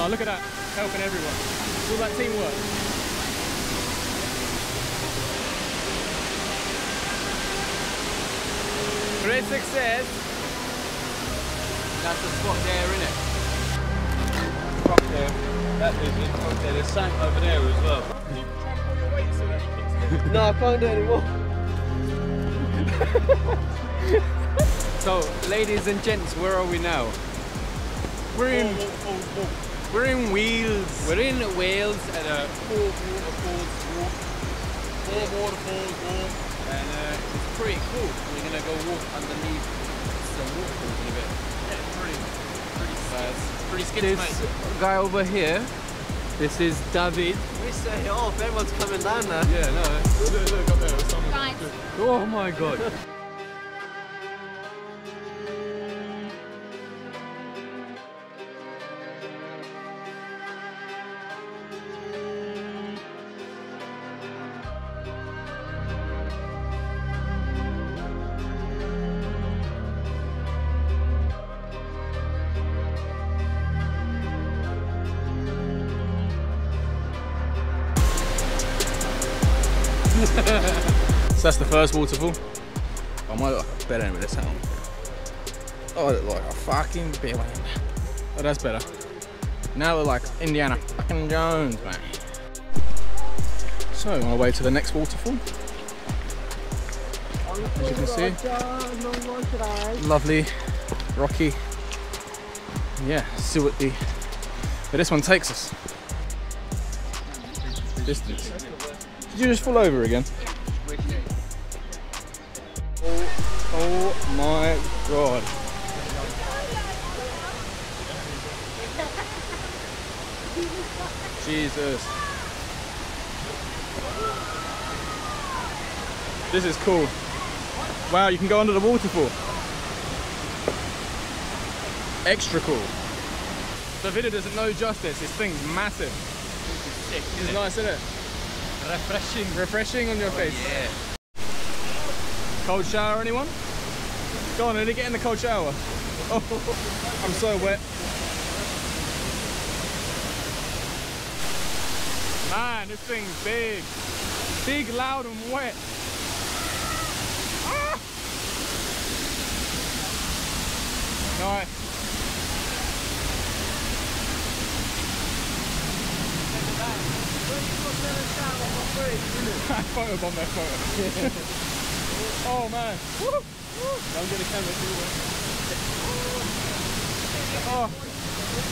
Oh, look at that, helping everyone. It's all that teamwork. Great success. That's the spot there, isn't it? Rock there. That is it. Rock there. There's something over there as well. No, I can't do it anymore. So, ladies and gents, where are we now? We're in Wales. We're in Wales at a four waterfalls walk, and it's pretty cool. We're gonna go walk underneath some waterfalls in a bit. Yeah, pretty sketchy, mate. This guy over here, this is David. We say off, everyone's coming down there. Yeah, no. Look up there, someone. Right. Oh my god. So that's the first waterfall. I might look better with this hat on. Oh, I look like a fucking villain. Oh, that's better. Now I look like Indiana fucking Jones, man. So, on our way to the next waterfall. As you can see, lovely, rocky. Yeah, see what where this one takes us. Distance. Did you just fall over again? Oh my god. Jesus. This is cool. Wow, you can go under the waterfall. Extra cool. The video doesn't know justice. This thing's massive. This is nice, isn't it? Refreshing. Refreshing on your face. Yeah. Cold shower, anyone? Go on, Eddie, get in the cold shower. Oh, I'm so wet. Man, this thing's big. Big, loud, and wet. Ah! Nice. I photobomb that photo. Oh man. Woo! Don't get the camera too wet. Oh.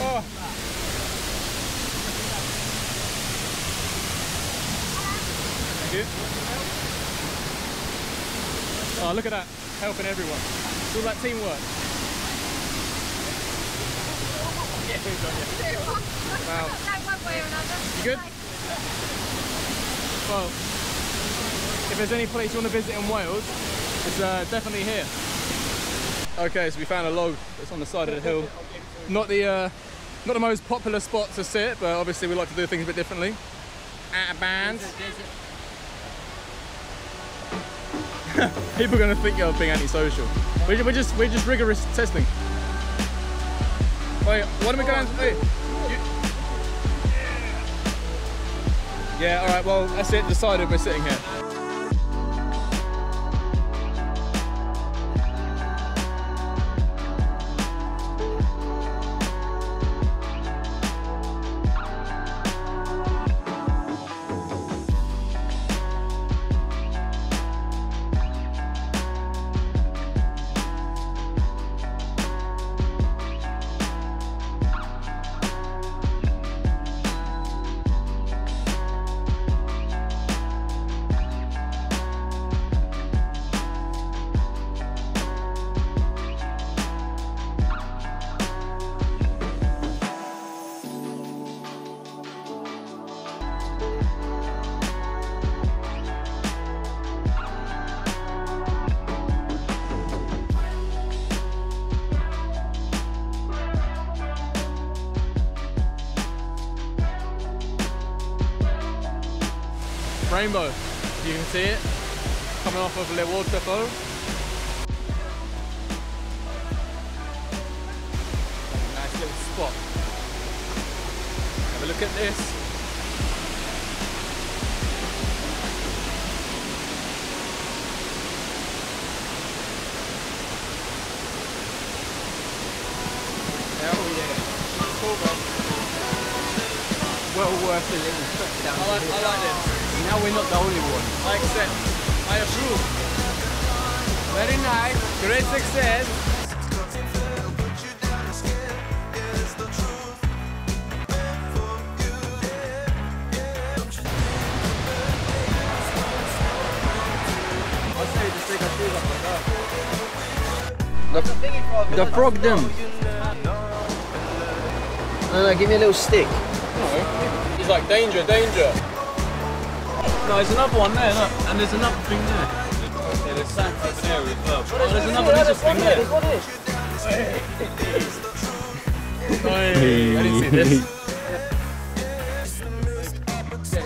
Oh. Thank you. Oh, look at that. Helping everyone. It's all that teamwork. Wow. You good? Well, if there's any place you want to visit in Wales, it's definitely here. Okay, so we found a log that's on the side of the hill. Not the most popular spot to sit, but obviously we like to do things a bit differently. At a band. People are going to think you're being antisocial. We're just rigorous testing. Wait, what am we going to do? Yeah, alright, well, that's it, decided we're sitting here. Rainbow, you can see it coming off of the waterfall. Nice little spot. look at this. Hell yeah. Cool, bro. Well worth the little trek down. I like this. Now we're not the only one. I accept. I approve. Very nice. Great success. The frog them. No, give me a little stick. He's like, danger, danger. No, there's another one there, look. And there's another thing there. Yeah, there's sand over there as well. Oh, there's another little thing there. Hey. I didn't see this.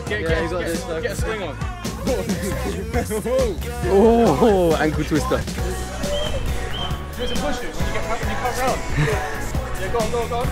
Get a swing on. Oh, ankle twister. Push it, push it when you come round. Yeah, go on, go on, go on.